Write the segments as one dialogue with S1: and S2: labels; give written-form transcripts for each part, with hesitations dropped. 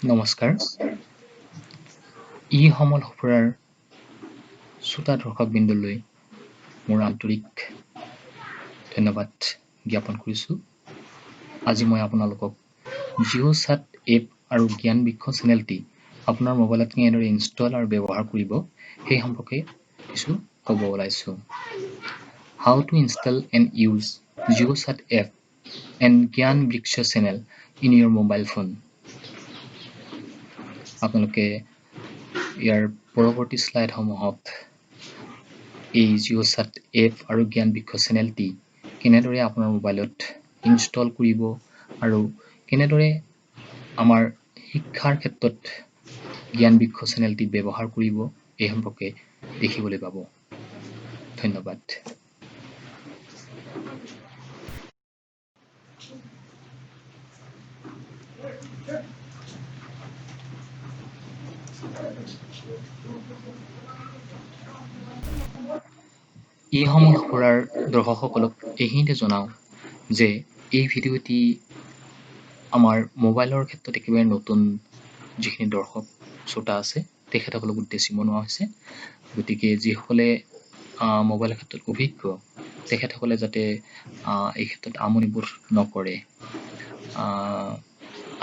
S1: নমস্কাৰ। ই সমল সফুৰাৰ শ্ৰোতা দৰ্শকবৃন্দলৈ মোৰ আন্তৰিক ধন্যবাদ জ্ঞাপন কৰিছোঁ। আজি মই আপোনালোকক জিঅ' চাট এপ আৰু জ্ঞান বৃক্ষ চেনেলটি আপোনাৰ মোবাইলত কেনেদৰে ইনষ্টল আৰু ব্যৱহাৰ কৰিব সেই সম্পৰ্কে কিছু ক'ব ওলাইছোঁ। How to install and use JIO CHAT app and জ্ঞান বৃক্ষ channel in your mobile phone. আপোনালোকে ইয়াৰ পৰৱৰ্তী স্লাইডসমূহত এই জিঅ' চাট এপ আৰু জ্ঞান বৃক্ষ চেনেলটি কেনেদৰে আপোনাৰ মোবাইলত ইনষ্টল কৰিব আৰু কেনেদৰে আমাৰ শিক্ষাৰ ক্ষেত্ৰত জ্ঞান বৃক্ষ চেনেলটি ব্যৱহাৰ কৰিব এই সম্পৰ্কে দেখিবলৈ পাব। ধন্যবাদ। ই সমল সফুৰাৰ দৰ্শকসকলক এইখিনিতে জনাওঁ যে এই ভিডিঅ'টি আমাৰ মোবাইলৰ ক্ষেত্ৰত একেবাৰে নতুন যিখিনি দৰ্শক শ্ৰোতা আছে তেখেতসকলক উদ্দেশ্যি বনোৱা হৈছে। গতিকে যিসকলে মোবাইলৰ ক্ষেত্ৰত অভিজ্ঞ তেখেতসকলে যাতে এই ক্ষেত্ৰত আমনিবোধ নকৰে।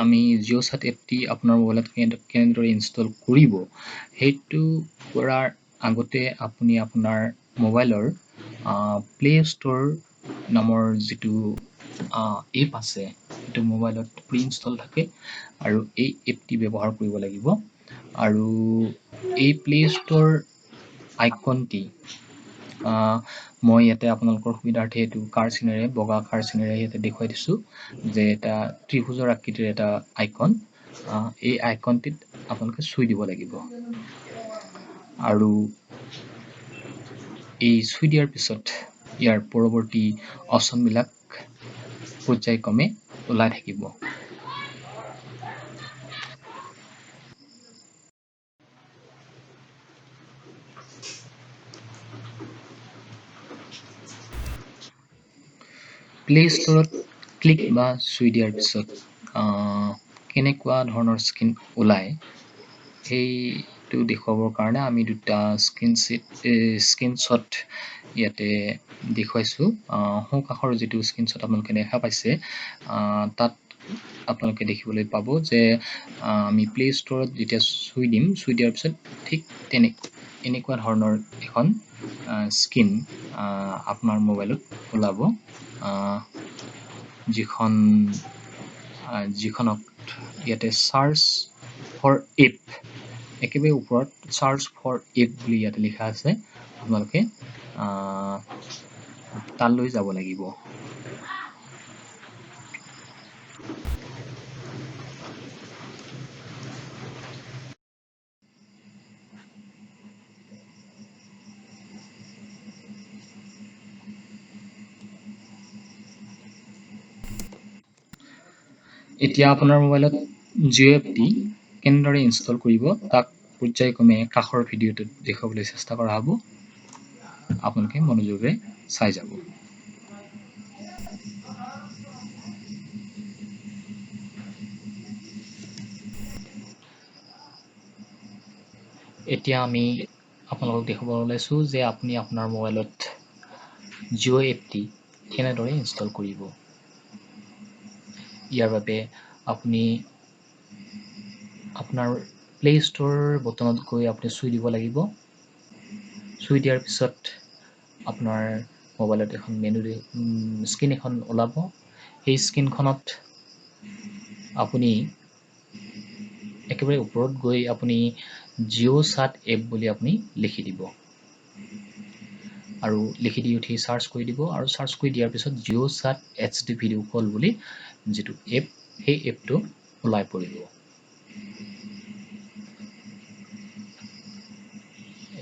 S1: আমি জিঅ' চাট এপটি আপোনাৰ মোবাইলত কেনেদৰে ইনষ্টল কৰিব সেইটো কৰাৰ আগতে আপুনি আপোনাৰ মোবাইলৰ প্লে ষ্ট'ৰ নামৰ যিটো এপ আছে সেইটো মোবাইলত প্ৰি ইনষ্টল থাকে আৰু এই এপটি ব্যৱহাৰ কৰিব লাগিব। আৰু এই প্লে ষ্ট'ৰ আইকনটি মই ইয়াতে আপোনালোকৰ সুবিধাৰ্থে এইটো কাৰ চিনেৰে বগা কাৰ চিনেৰে ইয়াতে দেখুৱাই দিছোঁ যে এটা ত্ৰিভুজৰ আকৃতিৰ এটা আইকন। এই আইকনটিত আপোনালোকে চুই দিব লাগিব আৰু এই চুই দিয়াৰ পিছত ইয়াৰ পৰৱৰ্তী অপশ্যনবিলাক পৰ্যায়ক্ৰমে ওলাই থাকিব। প্লে ষ্ট'ৰত ক্লিক বা চুই দিয়াৰ পিছত কেনেকুৱা ধৰণৰ স্ক্ৰীন ওলায় সেইটো দেখুৱাবৰ কাৰণে আমি দুটা স্ক্ৰীনশ্বট ইয়াতে দেখুৱাইছোঁ। সোঁ কাষৰ যিটো স্ক্ৰীনশ্বট আপোনালোকে দেখা পাইছে তাত আপোনালোকে দেখিবলৈ পাব যে আমি প্লে ষ্ট'ৰত যেতিয়া চুই দিয়াৰ পিছত ঠিক এনেকুৱা ধৰণৰ এখন স্ক্ৰীন আপোনাৰ মোবাইলত ওলাব, যিখনক ইয়াতে চাৰ্চ ফৰ এপ একেবাৰে ওপৰত চাৰ্চ ফৰ এপ বুলি ইয়াতে লিখা আছে। আপোনালোকে তালৈ যাব লাগিব। এতিয়া আপোনাৰ মোবাইলত জিঅ' এপটি কেনেদৰে ইনষ্টল কৰিব তাক পৰ্যায়ক্ৰমে কাষৰ ভিডিঅ'টোত দেখুৱাবলৈ চেষ্টা কৰা হ'ব। আপোনালোকে মনোযোগেৰে চাই যাব। এতিয়া আমি আপোনালোকক দেখুৱাব ওলাইছোঁ যে আপুনি আপোনাৰ মোবাইলত জিঅ' এপটি কেনেদৰে ইনষ্টল কৰিব। ইয়াৰ বাবে আপুনি আপোনাৰ প্লে ষ্ট'ৰ বটনত গৈ আপুনি চুই দিব লাগিব। চুই দিয়াৰ পিছত আপোনাৰ মোবাইলত এখন স্ক্ৰীন এখন ওলাব। সেই স্ক্ৰীনখনত আপুনি একেবাৰে ওপৰত গৈ আপুনি জিঅ' চাট এপ বুলি আপুনি লিখি দিব আৰু লিখি দি উঠি চাৰ্চ কৰি দিব আৰু চাৰ্চ কৰি দিয়াৰ পিছত জিঅ' চাট HD ভিডিঅ' কল বুলি যিটো এপ সেই এপটো ওলাই পৰিব।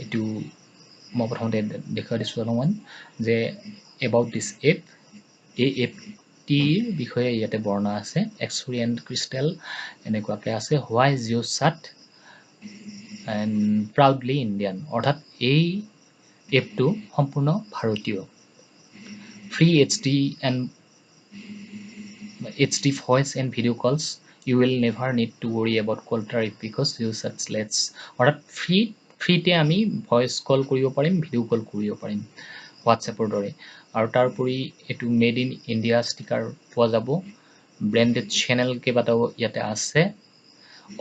S1: এইটো মই প্ৰথমতে দেখুৱাই দিছোঁ অলপমান যে এবাউট দিছ এপ। এই এপটিৰ বিষয়ে ইয়াতে বৰ্ণনা আছে। এক্সপি এণ্ড ক্ৰিষ্টেল এনেকুৱাকৈ আছে। হোৱাই জিঅ' চাট এণ্ড প্ৰাউডলি ইণ্ডিয়ান, অৰ্থাৎ এই এপটো সম্পূৰ্ণ ভাৰতীয়। Free HD voice and video' calls you will never need to worry about call tariff because you such lets অৰ্থাৎ ফ্ৰীতে আমি ভইচ কল কৰিব পাৰিম ভিডিঅ' কল কৰিব পাৰিম হোৱাটছএপৰ দৰে আৰু তাৰোপৰি এইটো মেড ইন ইণ্ডিয়া ষ্টিকাৰ পোৱা যাব ব্ৰেণ্ডেড চেনেল কেইবাটাও ইয়াতে আছে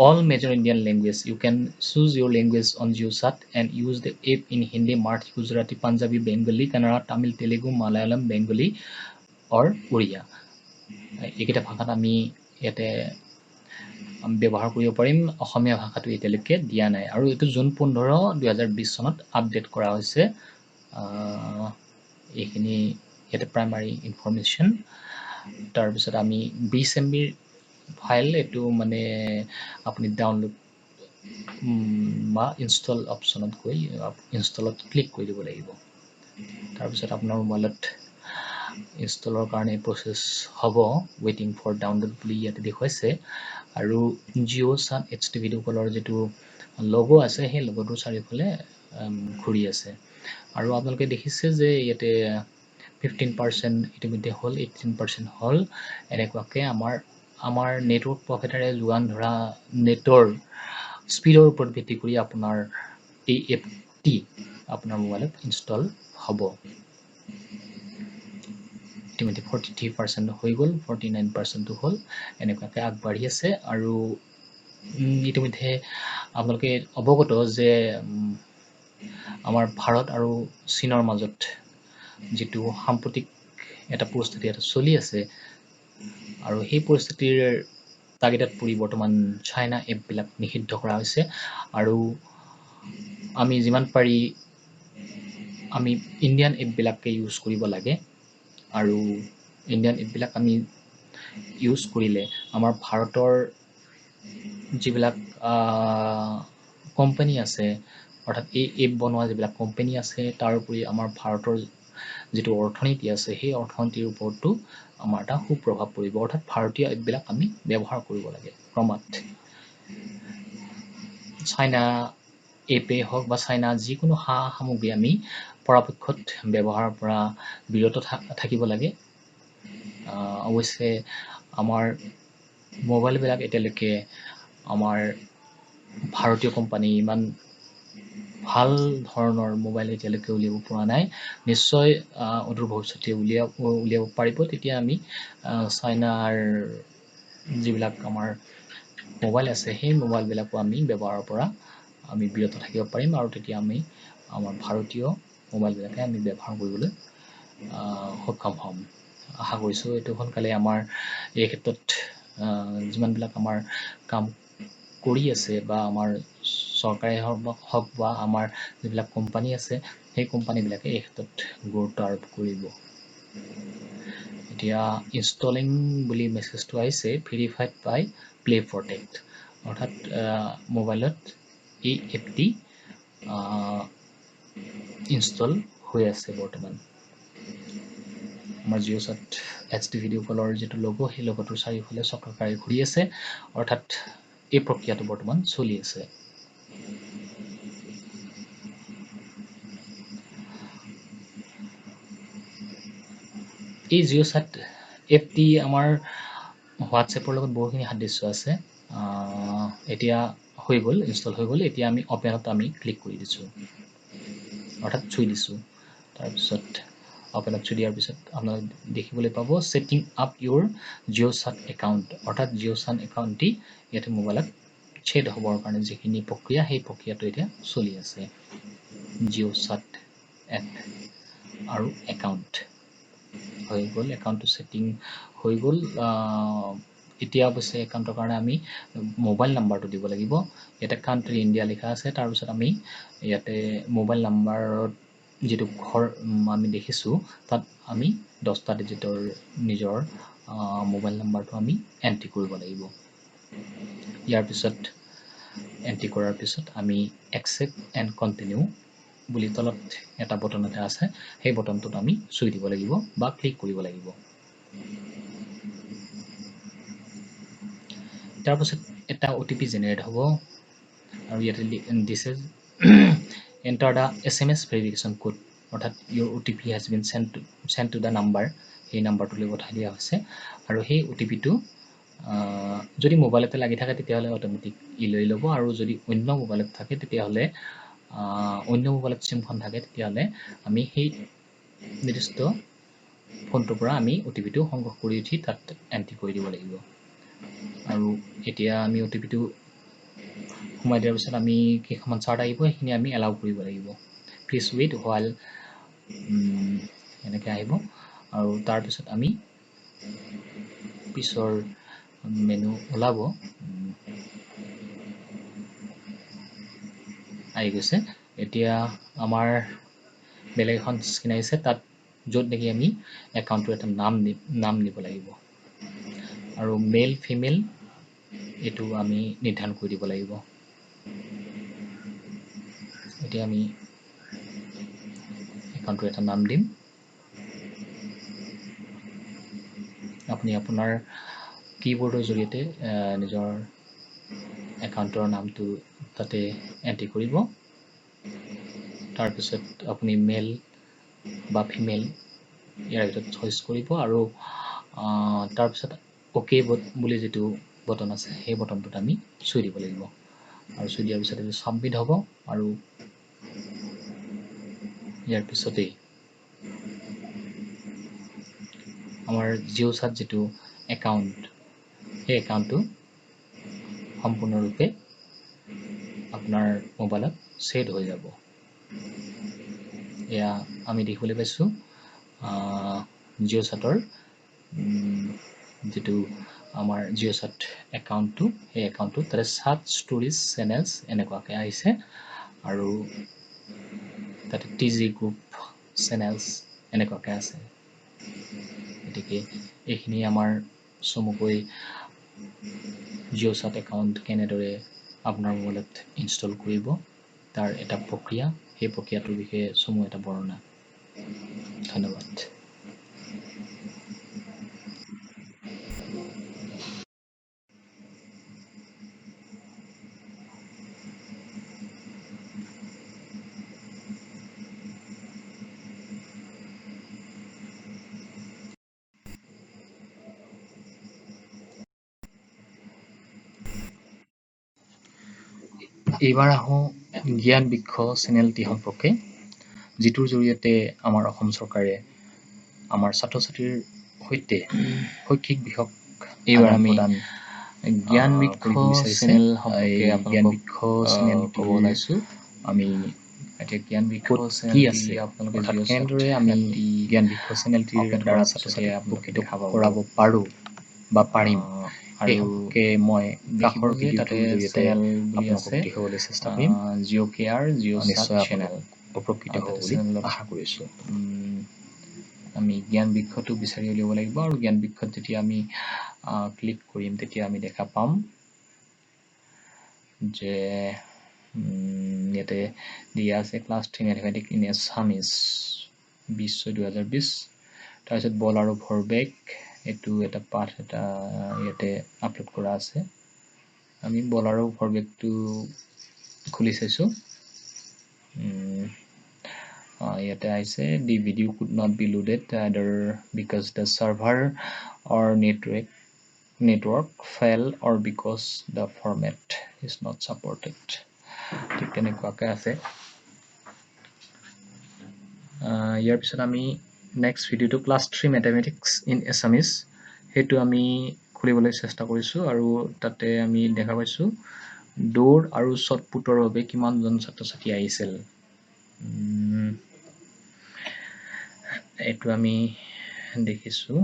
S1: all major Indian language you can choose your language on JIO CHAT and use the app in Hindi Marathi Gujarati Punjabi Bengali Kannada Tamil Telugu Malayalam Bengali or Oriya এইকেইটা ভাষাত আমি ইয়াতে ব্যৱহাৰ কৰিব পাৰিম অসমীয়া ভাষাটো এতিয়ালৈকে দিয়া নাই আৰু এইটো জুন 15 2020 চনত আপডেট কৰা হৈছে এইখিনি ইয়াতে প্ৰাইমাৰী ইনফৰমেশ্যন তাৰপিছত আমি 20 MB ফাইল এইটো মানে আপুনি ডাউনলোড বা ইনষ্টল অপশ্যনত গৈ ইনষ্টলত ক্লিক কৰি দিব লাগিব তাৰপিছত আপোনাৰ মোবাইলত ইনষ্টলৰ কাৰণে প্ৰচেছ হ'ব ৱেইটিং ফৰ ডাউনলোড বুলি ইয়াতে দেখুৱাইছে আৰু JIO CHAT HD ভিডিঅ' কলৰ যিটো লগো আছে সেই লগটোৰ চাৰিওফালে ঘূৰি আছে আৰু আপোনালোকে দেখিছে যে ইয়াতে 15% ইতিমধ্যে হ'ল 18% হ'ল এনেকুৱাকৈ আমাৰ নেটৱৰ্ক প্ৰভাইডাৰে যোগান ধৰা নেটৰ স্পীডৰ ওপৰত ভিত্তি কৰি আপোনাৰ এই এপটি আপোনাৰ মোবাইলত ইনষ্টল হ'ব ইতিমধ্যে 43% হৈ গ'ল 49%টো হ'ল এনেকুৱাকৈ আগবাঢ়ি আছে আৰু ইতিমধ্যে আপোনালোকে অৱগত যে আমাৰ ভাৰত আৰু চীনৰ মাজত যিটো সাম্প্ৰতিক এটা পৰিস্থিতি এটা চলি আছে আৰু সেই পৰিস্থিতিৰ তাগিদাত পৰি বৰ্তমান চাইনা এপবিলাক নিষিদ্ধ কৰা হৈছে আৰু আমি যিমান পাৰি আমি ইণ্ডিয়ান এপবিলাকে ইউজ কৰিব লাগে আৰু ইণ্ডিয়ান এপবিলাক আমি ইউজ কৰিলে আমাৰ ভাৰতৰ যিবিলাক কোম্পানী আছে অৰ্থাৎ এই এপ বনোৱা যিবিলাক কোম্পানী আছে তাৰোপৰি আমাৰ ভাৰতৰ যিটো অৰ্থনীতি আছে সেই অৰ্থনীতিৰ ওপৰতো আমাৰ এটা সুপ্ৰভাৱ পৰিব অৰ্থাৎ ভাৰতীয় এপবিলাক আমি ব্যৱহাৰ কৰিব লাগে ক্ৰমাৎ চাইনা এপে হওক বা চাইনা যিকোনো সামগ্ৰী আমি পৰাপক্ষত ব্যৱহাৰৰ পৰা বিৰত থাকিব লাগে অৱশ্যে আমাৰ মোবাইলবিলাক এতিয়ালৈকে আমাৰ ভাৰতীয় কোম্পানী ইমান ভাল ধৰণৰ মোবাইল এতিয়ালৈকে উলিয়াব পৰা নাই নিশ্চয় অদূৰ ভৱিষ্যতে উলিয়াব পাৰিব তেতিয়া আমি চাইনাৰ যিবিলাক আমাৰ মোবাইল আছে সেই মোবাইলবিলাকো আমি ব্যৱহাৰৰ পৰা আমি বিৰত থাকিব পাৰিম আৰু তেতিয়া আমি আমাৰ ভাৰতীয় মোবাইলবিলাকে আমি ব্যৱহাৰ কৰিবলৈ সক্ষম হ'ম আশা কৰিছোঁ এইটো সোনকালে আমাৰ এই ক্ষেত্ৰত যিমানবিলাক আমাৰ কাম কৰি আছে বা আমাৰ চৰকাৰে হওক বা আমাৰ যিবিলাক কোম্পানী আছে সেই কোম্পানীবিলাকে এই ক্ষেত্ৰত গুৰুত্ব আৰোপ কৰিব এতিয়া ইনষ্টলিং বুলি মেছেজটো আহিছে ভেৰিফাইড বাই প্লে প্ৰটেক্ট অৰ্থাৎ মোবাইলত এই এপটি ইনষ্টল হৈ আছে বৰ্তমান আমাৰ JIO CHAT HD ভিডিঅ' কলৰ যিটো লগো সেই লগটোৰ চাৰিওফালে চক্ৰাকাৰে ঘূৰি আছে অৰ্থাৎ এই প্ৰক্ৰিয়াটো বৰ্তমান চলি আছে এই JIO CHAT এপটি আমাৰ হোৱাটছএপৰ লগত বহুখিনি সাদৃশ্য আছে এতিয়া হৈ গ'ল ইনষ্টল হৈ গ'ল এতিয়া আমি অপেনত আমি ক্লিক কৰি দিছোঁ অৰ্থাৎ চুই দিছোঁ তাৰপিছত অপেনত চুই দিয়াৰ পিছত আপোনালোকে দেখিবলৈ পাব ছেটিং আপ ইউৰ JIO CHAT একাউণ্ট অৰ্থাৎ JIO CHAT একাউণ্টটি ইয়াতে মোবাইলত ছেট হ'বৰ কাৰণে যিখিনি প্ৰক্ৰিয়া সেই প্ৰক্ৰিয়াটো এতিয়া চলি আছে JIO CHAT এপ আৰু একাউণ্ট হৈ গ'ল একাউণ্টটো ছেটিং হৈ গ'ল এতিয়া অৱশ্যে একাউণ্টৰ কাৰণে আমি মোবাইল নাম্বাৰটো দিব লাগিব ইয়াতে কাণ্ট্ৰি ইণ্ডিয়া লিখা আছে তাৰপিছত আমি ইয়াতে মোবাইল নাম্বাৰত যিটো ঘৰ আমি দেখিছোঁ তাত আমি 10টা ডিজিটৰ নিজৰ মোবাইল নাম্বাৰটো আমি এণ্ট্ৰি কৰিব লাগিব ইয়াৰ পিছত এণ্ট্ৰি কৰাৰ পিছত আমি একচেপ্ট এণ্ড কণ্টিনিউ বুলি তলত এটা বটন এটা আছে সেই বটনটোত আমি চুই দিব লাগিব বা ক্লিক কৰিব লাগিব তাৰপিছত এটা OTP জেনেৰেট হ'ব আৰু ইয়াতে দিছে enter the SMS verification code অৰ্থাৎ your OTP has been sent to the number সেই নাম্বাৰটোলৈ পঠাই দিয়া হৈছে আৰু সেই OTPটো যদি মোবাইলতে লাগি থাকে তেতিয়াহ'লে অট'মেটিক ই লৈ ল'ব, আৰু যদি অন্য মোবাইলত থাকে তেতিয়াহ'লে অন্য মোবাইলত চিমখন থাকে তেতিয়াহ'লে আমি সেই নিৰ্দিষ্ট ফোনটোৰ পৰা আমি OTP-টো সংগ্ৰহ কৰি উঠি তাত এণ্ট্ৰি কৰি দিব লাগিব। আৰু এতিয়া আমি OTP-টো সোমাই দিয়াৰ পিছত আমি কেইখনমান চাৰ্ট আহিব, সেইখিনি আমি এলাউ কৰিব লাগিব। প্লিজ ৱেইট হোৱাইল এনেকৈ আহিব, আৰু তাৰপিছত আমি পিছৰ মেনু ওলাব, আহি গৈছে। এতিয়া আমাৰ বেলেগ এখন স্ক্ৰীন আহিছে, তাত য'ত নেকি আমি একাউণ্টটোৰ এটা নাম দিব লাগিব, আৰু মেল ফিমেল এইটো আমি নিৰ্ধাৰণ কৰি দিব লাগিব। এতিয়া আমি একাউণ্টটোৰ এটা নাম দিম। আপুনি আপোনাৰ কীবৰ্ডৰ জৰিয়তে নিজৰ একাউণ্টৰ নামটো তাতে এণ্ট্ৰি কৰিব। তাৰপিছত আপুনি মেল বা ফিমেল ইয়াৰ ভিতৰত চইচ কৰিব, আৰু তাৰপিছত অ'কে বুলি যিটো বটন আছে সেই বটনটোত আমি চুই দিব লাগিব, আৰু চুই দিয়াৰ পিছত এইটো ছাবমিট হ'ব। আৰু ইয়াৰ পিছতেই আমাৰ জিঅ' চাট যিটো একাউণ্ট, সেই একাউণ্টটো সম্পূৰ্ণৰূপে আপোনাৰ মোবাইলত ছেট হৈ যাব। এয়া আমি দেখিবলৈ পাইছোঁ জিঅ' চাটৰ যিটো আমাৰ জিঅ' চাট একাউণ্টটো, সেই একাউণ্টটো তাতে চাট ষ্টৰিজ চেনেলছ এনেকুৱাকৈ আহিছে, আৰু তাতে TG গ্ৰুপ চেনেলছ এনেকুৱাকৈ আছে। গতিকে এইখিনি আমাৰ চমুকৈ জিঅ' চাট একাউণ্ট কেনেদৰে আপোনাৰ মোবাইলত ইনষ্টল কৰিব তাৰ এটা প্ৰক্ৰিয়া, সেই প্ৰক্ৰিয়াটোৰ বিষয়ে চমু এটা বৰ্ণনা। ধন্যবাদ। এইবাৰ আহোঁ জ্ঞান বৃক্ষ চেনেলটি সম্পৰ্কে, যিটোৰ জৰিয়তে আমাৰ অসম চৰকাৰে আমাৰ ছাত্ৰ ছাত্ৰীৰ সৈতে শৈক্ষিক বিষয়ক এইবাৰ আমি জ্ঞান বৃক্ষ চেনেল সম্পৰ্কে জ্ঞান বৃক্ষ চেনেলটি ক'ব ওলাইছোঁ। আমি এতিয়া জ্ঞান বৃক্ষ কি আছে, অৰ্থাৎ কেনেদৰে আমি জ্ঞান বৃক্ষ চেনেলটিৰ দ্বাৰা ছাত্ৰ ছাত্ৰীক উপকৃত কৰাব পাৰোঁ বা পাৰিম, সেই সম্পৰ্কে মই কাষৰ ভিডিঅ'টোৰ জৰিয়তে আপোনালোকক দেখুৱাবলৈ চেষ্টা কৰিম। জিঅ' কেয়াৰ নিশ্চয় আপোনালোক উপকৃত হ'ব বুলি আশা কৰিছোঁ। আমি জ্ঞান বৃক্ষটো বিচাৰি উলিয়াব লাগিব, আৰু জ্ঞান বৃক্ষত যেতিয়া আমি ক্লিক কৰিম তেতিয়া আমি দেখা পাম যে ইয়াতে দিয়া আছে ক্লাছ 3 মেথমেটিক্স ইন এছামিজ 20/6/2020। তাৰপিছত বল আৰু ভৰবেগ, এইটো এটা পাঠ এটা ইয়াতে আপলোড কৰা আছে। আমি বল আৰু ভৰবেগটো খুলি চাইছোঁ। ইয়াতে আহিছে the video could not be loaded either because the server or network failed or because the format is not supported। ঠিক তেনেকুৱাকৈ আছে। ইয়াৰ পিছত আমি নেক্সট ভিডিঅ'টো ক্লাছ 3 মেথমেটিক্স ইন এছামিজ, সেইটো আমি খুলিবলৈ চেষ্টা কৰিছোঁ, আৰু তাতে আমি দেখা পাইছোঁ দৌৰ আৰু শ্বটপুটৰ বাবে কিমানজন ছাত্ৰ ছাত্ৰী আহিছিল। এইটো আমি দেখিছোঁ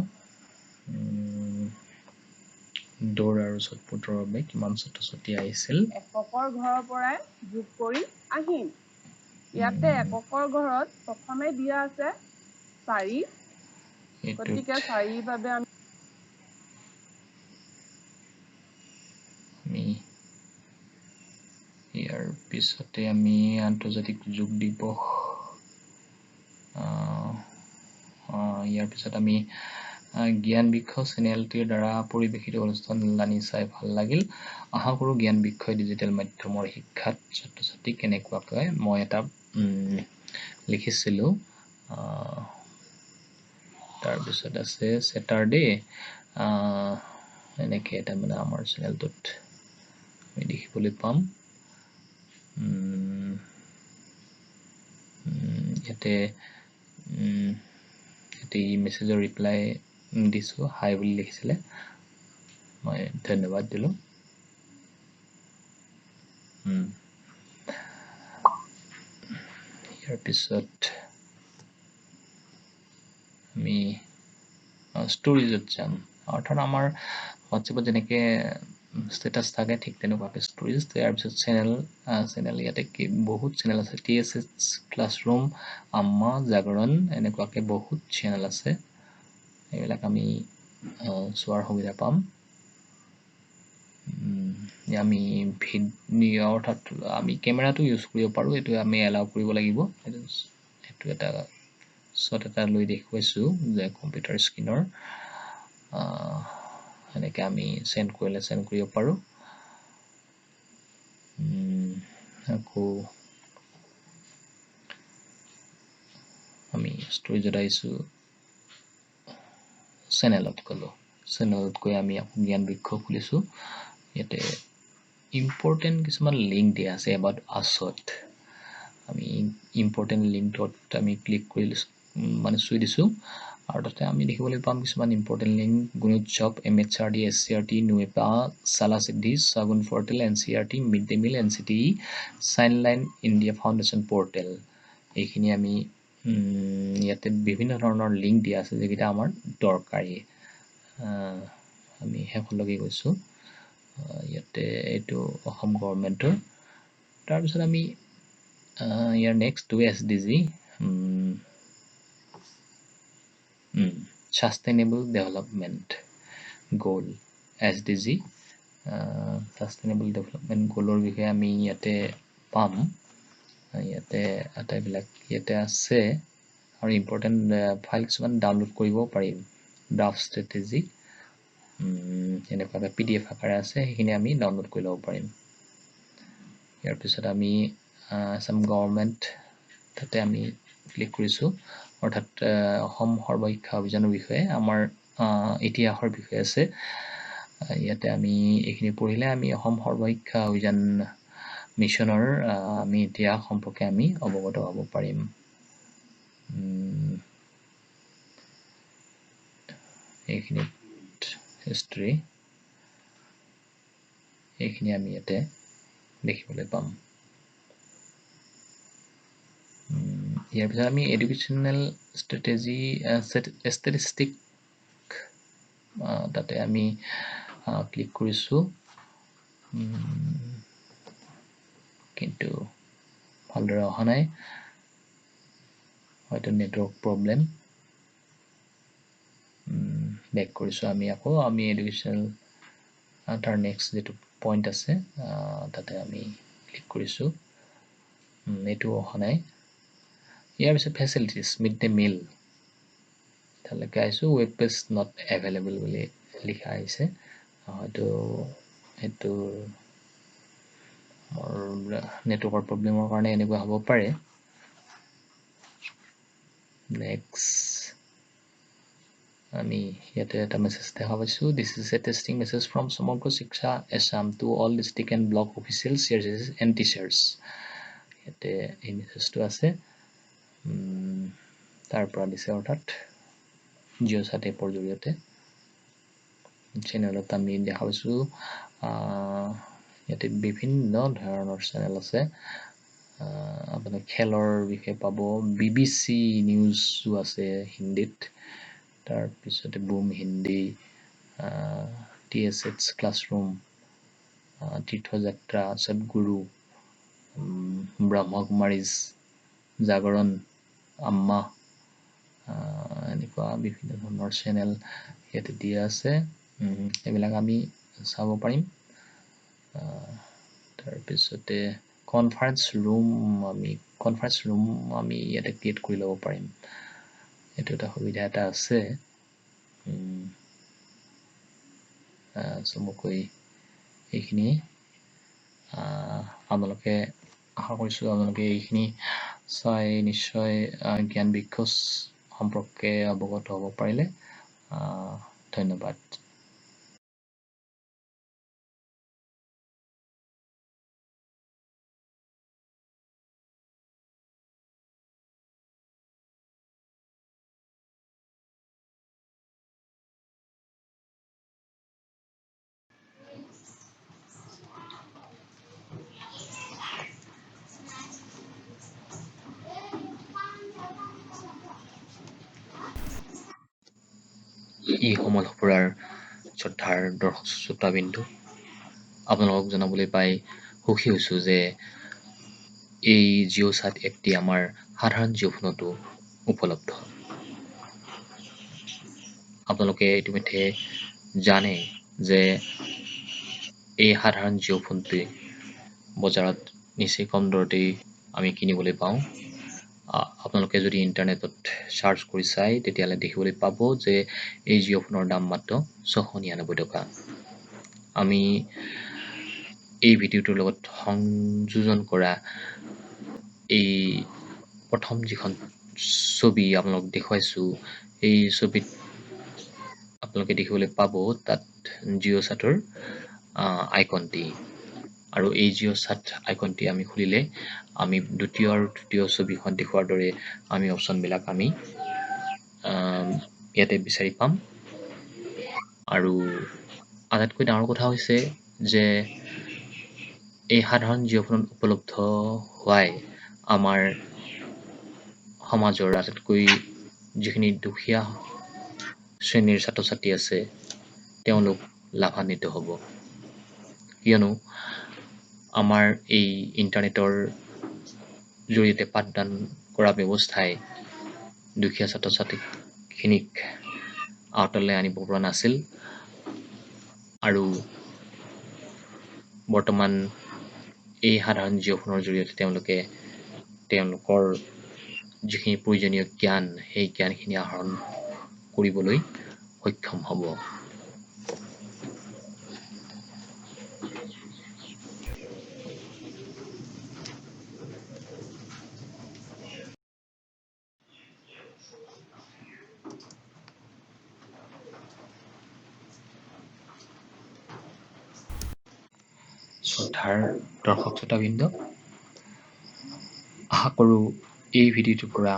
S1: দৌৰ আৰু শ্বটপুটৰ বাবে কিমান ছাত্ৰ ছাত্ৰী আহিছিল।
S2: এককৰ ঘৰৰ পৰাই যোগ কৰি আহিম। ইয়াতে এককৰ ঘৰত প্ৰথমে দিয়া আছে 4, গতিকে 4ৰ বাবে আমি
S1: ইয়াৰ পিছতে আমি আন্তৰ্জাতিক যোগ দিৱস, ইয়াৰ পিছত আমি জ্ঞান বৃক্ষ চেনেলটিৰ দ্বাৰা পৰিৱেশিত অনুষ্ঠান জানি চাই ভাল লাগিল। আশা কৰোঁ জ্ঞান বৃক্ষই ডিজিটেল মাধ্যমৰ শিক্ষাত ছাত্ৰ ছাত্ৰীক কেনেকুৱাকৈ, মই এটা লিখিছিলোঁ। তাৰপিছত আছে ছেটাৰডে, এনেকৈ এটা মানে আমাৰ চেনেলটোত আমি দেখিবলৈ পাম ইয়াতে মেছেজৰ ৰিপ্লাই দিছোঁ হাই বুলি লিখিছিলে মই ধন্যবাদ দিলোঁ ইয়াৰ পিছত আমি ষ্টৰিজত যাম অৰ্থাৎ আমাৰ হোৱাটছএপত যেনেকৈ ষ্টেটাছ থাকে ঠিক তেনেকুৱাকৈ ষ্টৰিজ ইয়াৰ পিছত চেনেল ইয়াতে বহুত চেনেল আছে TSS ক্লাছৰুম আম্মা জাগৰণ এনেকুৱাকৈ বহুত চেনেল আছে এইবিলাক আমি চোৱাৰ সুবিধা পাম আমি ভিডিঅ' অৰ্থাৎ আমি কেমেৰাটো ইউজ কৰিব পাৰোঁ এইটো আমি এলাউ কৰিব লাগিব এইটো এটা শ্বট এটা লৈ দেখুৱাইছোঁ যে কম্পিউটাৰ স্ক্ৰীনৰ এনেকৈ আমি চেণ্ড কৰিলে চেণ্ড কৰিব পাৰোঁ আকৌ আমি ষ্টৰিজত আহিছোঁ চেনেলত গ'লোঁ চেনেলত গৈ আমি আকৌ জ্ঞান বৃক্ষ খুলিছোঁ ইয়াতে ইম্পৰ্টেণ্ট কিছুমান লিংক দিয়া আছে এবাউট আছত আমি ইম্পৰ্টেণ্ট লিংকটোত আমি ক্লিক কৰি মানে চুই দিছোঁ আৰু তাতে আমি দেখিবলৈ পাম কিছুমান important link Gunotsav MHRD SCRT-NUepa shaalasiddhi shagun portal NCERT mid-day meal ncte sign-line India Foundation portal এইখিনি আমি ইয়াতে বিভিন্ন ধৰণৰ লিংক দিয়া আছে যেকেইটা আমাৰ দৰকাৰী আমি শেষলৈকে গৈছোঁ ইয়াতে এইটো অসম গভৰ্ণমেণ্টৰ তাৰপিছত আমি ইয়াৰ next SDG Sustainable Development Goal SDG Sustainable Development Goalৰ বিষয়ে আমি ইয়াতে পাম ইয়াতে আটাইবিলাক ইয়াতে আছে আৰু ইম্পৰ্টেণ্ট ফাইল কিছুমান ডাউনলোড কৰিব পাৰিম ড্ৰাফট ষ্ট্ৰেটেজি এনেকুৱাকৈ PDF আকাৰে আছে সেইখিনি আমি ডাউনলোড কৰি ল'ব পাৰিম ইয়াৰ পিছত আমি আসাম গভৰ্ণমেণ্ট তাতে আমি ক্লিক কৰিছোঁ অৰ্থাৎ অসম সৰ্বশিক্ষা অভিযানৰ বিষয়ে আমাৰ ইতিহাসৰ বিষয়ে আছে ইয়াতে আমি এইখিনি পঢ়িলে আমি অসম সৰ্বশিক্ষা অভিযান মিছনৰ আমি ইতিহাস সম্পৰ্কে আমি অৱগত হ'ব পাৰিম এইখিনিত হিষ্ট্ৰী এইখিনি আমি ইয়াতে দেখিবলৈ পাম ইয়াৰ পিছত আমি এডুকেশ্যনেল ষ্ট্ৰেটেজি ষ্টেটিষ্টিক তাতে আমি ক্লিক কৰিছোঁ কিন্তু ভালদৰে অহা নাই হয়তো নেটৱৰ্ক প্ৰব্লেম বেক কৰিছোঁ আমি আকৌ আমি এডুকেশ্যনেল তাৰ নেক্সট যিটো পইণ্ট আছে তাতে আমি ক্লিক কৰিছোঁ এইটো অহা নাই ইয়াৰ পিছত ফেচিলিটিজ মিড-ডে মিল তালৈকে আহিছোঁ ৱেব পেজ নট এভেইলেবল বুলি লিখা আহিছে হয়তো সেইটো নেটৱৰ্কৰ প্ৰব্লেমৰ কাৰণে এনেকুৱা হ'ব পাৰে নেক্সট আমি ইয়াতে এটা মেছেজ দেখা পাইছোঁ this is a testing message from সমগ্ৰ শিক্ষা Assam to all district and block officials and teachers ইয়াতে এই মেছেজটো আছে তাৰ পৰা দিছে অৰ্থাৎ জিঅ' চাট এপৰ জৰিয়তে চেনেলত আমি দেখা পাইছোঁ ইয়াতে বিভিন্ন ধৰণৰ চেনেল আছে আপুনি খেলৰ বিষয়ে পাব BBC নিউজো আছে হিন্দীত তাৰপিছতে broom Hindi TSS classroom তীৰ্থযাত্ৰা Sadhguru ব্ৰহ্মকুমাৰীজ জাগৰণ আম্মা এনেকুৱা বিভিন্ন ধৰণৰ চেনেল ইয়াতে দিয়া আছে এইবিলাক আমি চাব পাৰিম তাৰপিছতে কনফাৰেঞ্চ ৰুম আমি ইয়াতে ক্ৰিয়েট কৰি ল'ব পাৰিম এইটো এটা সুবিধা এটা আছে চমুকৈ এইখিনি আপোনালোকে আশা কৰিছোঁ আপোনালোকে এইখিনি চাই নিশ্চয় জ্ঞান বৃক্ষ সম্পৰ্কে অৱগত হ'ব পাৰিলে ধন্যবাদ এই সমল সফুৰাৰ শ্ৰদ্ধাৰ দৰ্শক শ্ৰোতাবিন্দু, আপোনালোকক জনাবলৈ পাই সুখী হৈছোঁ যে এই জিঅ' চাট এপটি আমাৰ সাধাৰণ জিঅ' ফোনতো উপলব্ধ। আপোনালোকে ইতিমধ্যে জানে যে এই সাধাৰণ জিঅ' ফোনটোৱে বজাৰত নিচেই কম দৰতেই আমি কিনিবলৈ পাওঁ। আপোনালোকে যদি ইণ্টাৰনেটত চাৰ্চ কৰি চাই তেতিয়াহ'লে দেখিবলৈ পাব যে এই জিঅ' ফোনৰ দাম মাত্ৰ 699 টকা। আমি এই ভিডিঅ'টোৰ লগত সংযোজন কৰা এই প্ৰথম যিখন ছবি আপোনালোক দেখুৱাইছোঁ, এই ছবিত আপোনালোকে দেখিবলৈ পাব তাত জিঅ' চাটৰ আইকনটি, আৰু এই জিঅ' চাট আইকনটি আমি খুলিলে আমি দ্বিতীয় আৰু তৃতীয় ছবিখন দেখুৱাৰ দৰে আমি অপশ্যনবিলাক আমি ইয়াতে বিচাৰি পাম। আৰু আটাইতকৈ ডাঙৰ কথা হৈছে যে এই সাধাৰণ জিঅ' ফোনত উপলব্ধ হোৱাই আমাৰ সমাজৰ আটাইতকৈ যিখিনি দুখীয়া শ্ৰেণীৰ ছাত্ৰ ছাত্ৰী আছে তেওঁলোক লাভান্বিত হ'ব, কিয়নো আমাৰ এই ইণ্টাৰনেটৰ জৰিয়তে পাঠদান কৰা ব্যৱস্থাই দুখীয়া ছাত্ৰ ছাত্ৰীখিনিক আওতালৈ আনিব পৰা নাছিল, আৰু বৰ্তমান এই সাধাৰণ জিঅ' ফোনৰ জৰিয়তে তেওঁলোকৰ যিখিনি প্ৰয়োজনীয় জ্ঞান সেই জ্ঞানখিনি আহৰণ কৰিবলৈ সক্ষম হ'ব। শ্ৰদ্ধাৰ দৰ্শক শ্ৰোতাবৃন্দ, আশা কৰোঁ এই ভিডিঅ'টোৰ পৰা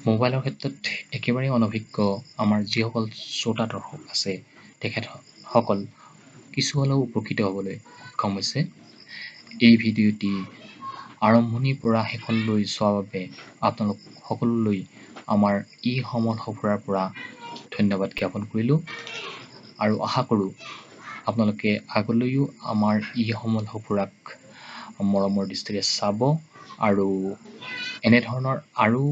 S1: মোবাইলৰ ক্ষেত্ৰত একেবাৰে অনভিজ্ঞ আমাৰ যিসকল শ্ৰোতা দৰ্শক আছে তেখেতসকল কিছু হ'লেও উপকৃত হ'বলৈ সক্ষম হৈছে। এই ভিডিঅ'টি আৰম্ভণিৰ পৰা শেষলৈ চোৱাৰ বাবে আপোনালোক সকলোলৈ আমাৰ ই সমল সফুৰাৰ পৰা ধন্যবাদ জ্ঞাপন কৰিলোঁ, আৰু আশা কৰোঁ আপোনালোকে আগলৈও আমাৰ ই সমল সফুৰাক মৰমৰ দৃষ্টিৰে চাব, আৰু এনেধৰণৰ আৰু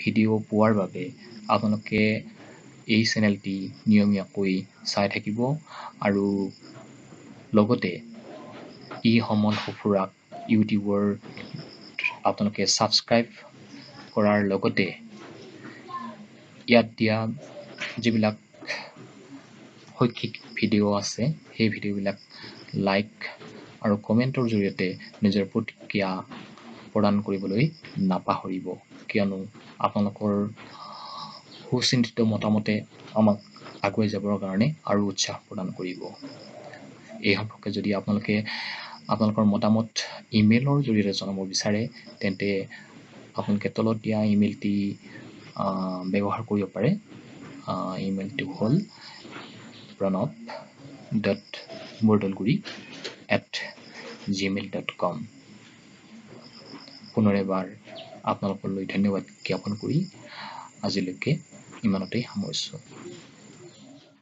S1: ভিডিঅ' পোৱাৰ বাবে আপোনালোকে এই চেনেলটি নিয়মীয়াকৈ চাই থাকিব, আৰু লগতে ই সমল সফুৰাক ইউটিউবৰ আপোনালোকে ছাবস্ক্ৰাইব কৰাৰ লগতে ইয়াত দিয়া যিবিলাক শৈক্ষিক ভিডিঅ' আছে সেই ভিডিঅ'বিলাক লাইক আৰু কমেণ্টৰ জৰিয়তে নিজৰ প্ৰতিক্ৰিয়া প্ৰদান কৰিবলৈ নাপাহৰিব, কিয়নো আপোনালোকৰ সুচিন্তিত মতামতে আমাক আগুৱাই যাবৰ কাৰণে আৰু উৎসাহ প্ৰদান কৰিব। এই সম্পৰ্কে যদি আপোনালোকে আপোনালোকৰ মতামত ইমেইলৰ জৰিয়তে জনাব বিচাৰে তেন্তে আপোনালোকে তলত দিয়া ইমেইলটি ব্যৱহাৰ কৰিব পাৰে। ইমেইলটো হ'ল pranab.bordalguri@gmail.com। পুনৰ এবাৰ আপোনালোকলৈ ধন্যবাদ জ্ঞাপন কৰি আজিলৈকে ইমানতেই সামৰিছোঁ।